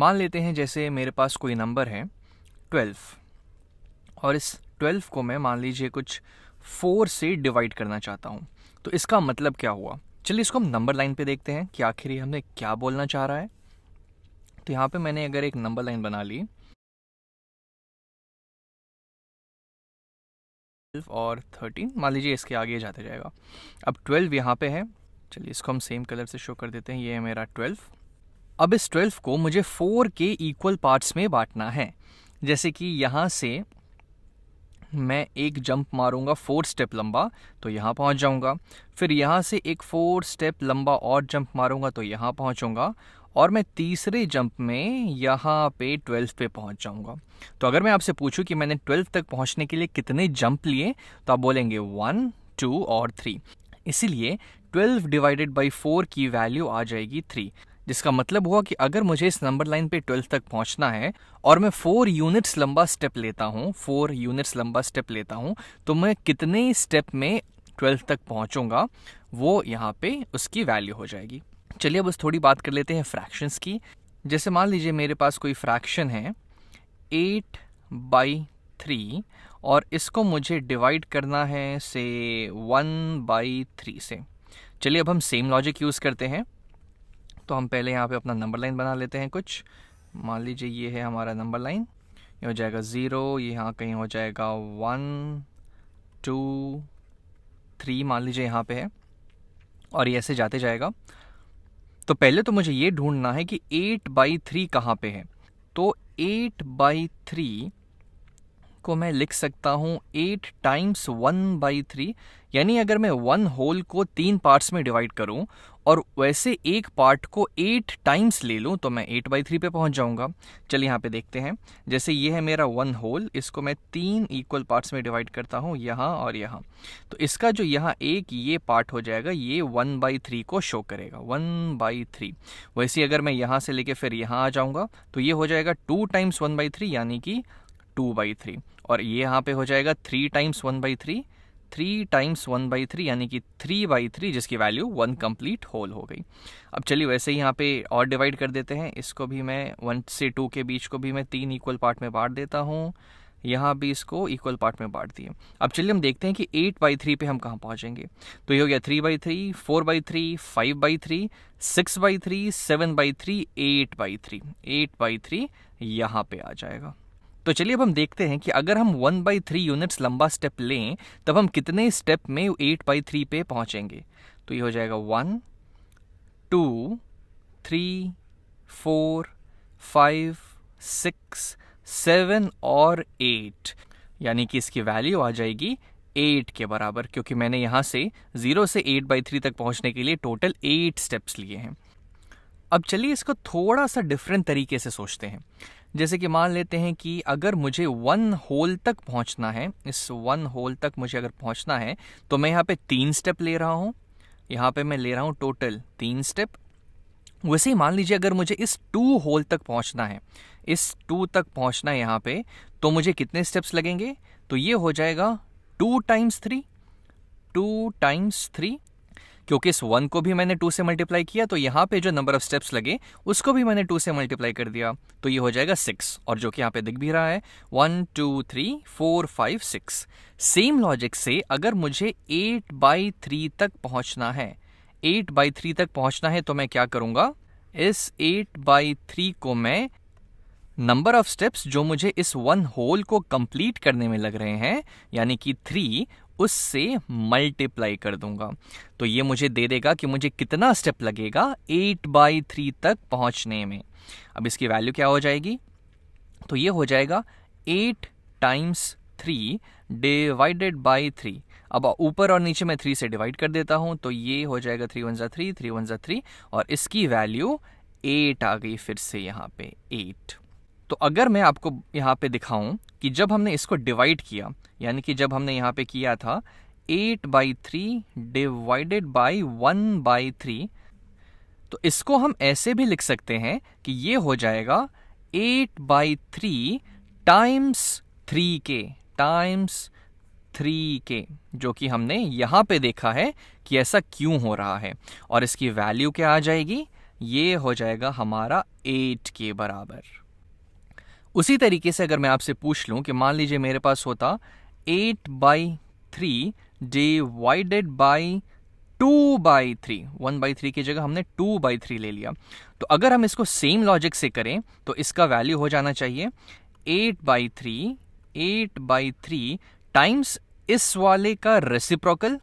मान लेते हैं जैसे मेरे पास कोई नंबर है 12 और इस 12 को मैं मान लीजिए कुछ 4 से डिवाइड करना चाहता हूँ। तो इसका मतलब क्या हुआ? चलिए इसको हम नंबर लाइन पे देखते हैं कि आखिर ये हमें क्या बोलना चाह रहा है। तो यहाँ पे मैंने अगर एक नंबर लाइन बना ली और 13, मान लीजिए इसके आगे जाते जाएगा। अब 12 यहाँ पे है, चलिए इसको हम सेम कलर से शो कर देते हैं, ये है मेरा 12। अब इस 12 को मुझे 4 के इक्वल पार्ट्स में बांटना है। जैसे कि यहाँ से मैं एक जंप मारूंगा 4 स्टेप लंबा तो यहाँ पहुँच जाऊँगा, फिर यहाँ से एक 4 स्टेप लंबा और जंप मारूंगा तो यहाँ पहुँचूंगा, और मैं तीसरे जंप में यहाँ पे 12 पे पहुँच जाऊँगा। तो अगर मैं आपसे पूछूं कि मैंने 12 तक पहुँचने के लिए कितने जंप लिए, तो आप बोलेंगे 1, 2 और 3। इसीलिए 12 डिवाइडेड बाई 4 की वैल्यू आ जाएगी 3, जिसका मतलब हुआ कि अगर मुझे इस नंबर लाइन पे 12 तक पहुंचना है और मैं 4 यूनिट्स लंबा स्टेप लेता हूं, 4 यूनिट्स लंबा स्टेप लेता हूं, तो मैं कितने स्टेप में 12 तक पहुंचूंगा वो यहाँ पे उसकी वैल्यू हो जाएगी। चलिए अब बस थोड़ी बात कर लेते हैं फ्रैक्शंस की। जैसे मान लीजिए मेरे पास कोई फ्रैक्शन है 8/3 और इसको मुझे डिवाइड करना है से 1/3 से। चलिए अब हम सेम लॉजिक यूज़ करते हैं। तो हम पहले यहाँ पे अपना नंबर लाइन बना लेते हैं कुछ। मान लीजिए ये है हमारा नंबर लाइन, ये हो जाएगा 0, यहाँ कहीं हो जाएगा 1, 2, 3 मान लीजिए यहाँ पे है, और ये ऐसे जाते जाएगा। तो पहले तो मुझे ये ढूंढना है कि 8/3 कहाँ पे है। तो 8/3 को मैं लिख सकता हूँ 8 टाइम्स 1/3, यानी अगर मैं 1 होल को 3 पार्ट्स में डिवाइड करूँ और वैसे एक पार्ट को 8 टाइम्स ले लूँ तो मैं 8/3 पे पहुँच जाऊँगा। चलिए यहाँ पे देखते हैं। जैसे ये है मेरा 1 होल, इसको मैं 3 इक्वल पार्ट्स में डिवाइड करता हूँ, यहाँ और यहाँ। तो इसका जो यहाँ एक ये पार्ट हो जाएगा, ये 1/3 को शो करेगा, 1/3। वैसे अगर मैं यहाँ से लेके फिर यहाँ आ जाऊँगा तो ये हो जाएगा 2 टाइम्स 1/3 यानी कि 2/3, और ये यहाँ पे हो जाएगा 3 टाइम्स 1/3, 3 टाइम्स 1/3 यानी कि 3/3, जिसकी वैल्यू 1 कंप्लीट होल हो गई। अब चलिए वैसे ही यहाँ पे और डिवाइड कर देते हैं। इसको भी मैं 1 से 2 के बीच को भी मैं 3 इक्वल पार्ट में बांट देता हूँ, यहाँ भी इसको इक्वल पार्ट में बांट दिए। अब चलिए हम देखते हैं कि 8/3 पे हम कहाँ पहुँचेंगे। तो ये हो गया 3/3, 4/3, 5/3, 6/3, 7/3, 8/3, 8/3 यहाँ पे आ जाएगा। तो चलिए अब हम देखते हैं कि अगर हम 1/3 यूनिट्स लंबा स्टेप लें तब हम कितने स्टेप में 8/3 पे पहुंचेंगे। तो ये हो जाएगा 1, 2, 3, 4, 5, 6, 7 और 8, यानी कि इसकी वैल्यू आ जाएगी 8 के बराबर, क्योंकि मैंने यहाँ से 0 से 8/3 तक पहुंचने के लिए टोटल 8 स्टेप्स लिए हैं। अब चलिए इसको थोड़ा सा डिफरेंट तरीके से सोचते हैं। जैसे कि मान लेते हैं कि अगर मुझे 1 होल तक पहुंचना है, इस 1 होल तक मुझे अगर पहुंचना है तो मैं यहाँ पे 3 स्टेप ले रहा हूँ, यहाँ पे मैं ले रहा हूँ टोटल 3 स्टेप। वैसे ही मान लीजिए अगर मुझे इस 2 होल तक पहुंचना है, इस 2 तक पहुंचना है यहाँ पे, तो मुझे कितने स्टेप्स लगेंगे। तो ये हो जाएगा 2 टाइम्स 3, 2 टाइम्स 3, क्योंकि इस 1 को भी मैंने 2 से मल्टीप्लाई किया तो यहाँ पे जो नंबर ऑफ स्टेप्स लगे उसको भी मैंने 2 से मल्टीप्लाई कर दिया, तो ये हो जाएगा 6, और जो कि यहाँ पे दिख भी रहा है 1, 2, 3, 4, 5, 6। सेम लॉजिक से अगर मुझे 8/3 तक पहुँचना है, 8/3 तक पहुँचना है तो मैं क्या करूँगा, इस 8/3 को मैं नंबर ऑफ स्टेप्स जो मुझे इस 1 होल को कंप्लीट करने में लग रहे हैं यानी कि 3, उससे मल्टीप्लाई कर दूंगा। तो ये मुझे दे देगा कि मुझे कितना स्टेप लगेगा 8/3 तक पहुंचने में। अब इसकी वैल्यू क्या हो जाएगी, तो ये हो जाएगा 8 टाइम्स 3 डिवाइडेड बाई 3। अब ऊपर और नीचे मैं 3 से डिवाइड कर देता हूं, तो ये हो जाएगा 3 1 3, 3 1 3, और इसकी वैल्यू 8 आ गई फिर से यहाँ पे 8। तो अगर मैं आपको यहाँ पे दिखाऊं कि जब हमने इसको डिवाइड किया, यानी कि जब हमने यहाँ पे किया था 8/3 डिवाइडेड बाई 1/3, तो इसको हम ऐसे भी लिख सकते हैं कि ये हो जाएगा 8/3 टाइम्स 3 के, जो कि हमने यहाँ पे देखा है कि ऐसा क्यों हो रहा है, और इसकी वैल्यू क्या आ जाएगी, ये हो जाएगा हमारा 8 के बराबर। उसी तरीके से अगर मैं आपसे पूछ लूं कि मान लीजिए मेरे पास होता 8/3 डिवाइडेड बाई 2/3, 1/3 की जगह हमने 2/3 ले लिया, तो अगर हम इसको सेम लॉजिक से करें तो इसका वैल्यू हो जाना चाहिए 8/3 टाइम्स इस वाले का रेसिप्रोकल,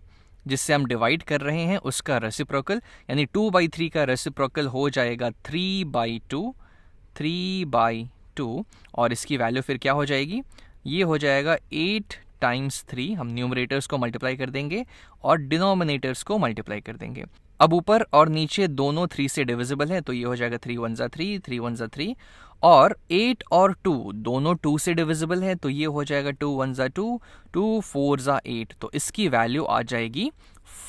जिससे हम डिवाइड कर रहे हैं उसका रेसिप्रोकल, यानी 2/3 का रेसिप्रोकल हो जाएगा 3/2, और इसकी वैल्यू फिर क्या हो जाएगी, ये हो जाएगा 8 टाइम्स 3, हम न्यूमरेटर्स को मल्टीप्लाई कर देंगे और डिनोमिनेटर्स को मल्टीप्लाई कर देंगे। अब ऊपर और नीचे दोनों 3 से डिविजिबल है, तो ये हो जाएगा 3 1 ज़ा 3, 3 1 ज़ा 3, और 8 और 2 दोनों 2 से डिविजिबल है, तो ये हो जाएगा 2 1 ज़ा 2, 2 4 ज़ा 8, तो इसकी वैल्यू आ जाएगी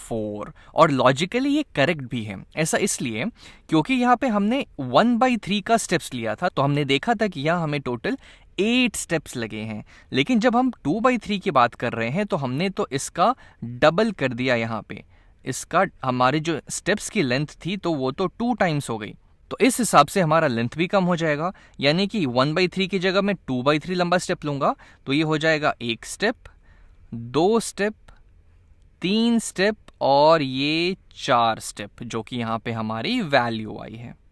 4। और लॉजिकली ये करेक्ट भी है। ऐसा इसलिए क्योंकि यहाँ पे हमने 1/3 का स्टेप्स लिया था, तो हमने देखा था कि यहाँ हमें टोटल 8 स्टेप्स लगे हैं, लेकिन जब हम 2/3 की बात कर रहे हैं तो हमने तो इसका डबल कर दिया। यहाँ पे इसका हमारे जो स्टेप्स की लेंथ थी तो वो तो 2 टाइम्स हो गई, तो इस हिसाब से हमारा लेंथ भी कम हो जाएगा, यानी कि 1/3 की जगह मैं 2/3 लंबा स्टेप लूंगा, तो ये हो जाएगा 1 स्टेप, 2 स्टेप, 3 स्टेप और ये 4 स्टेप, जो कि यहाँ पे हमारी वैल्यू आई है।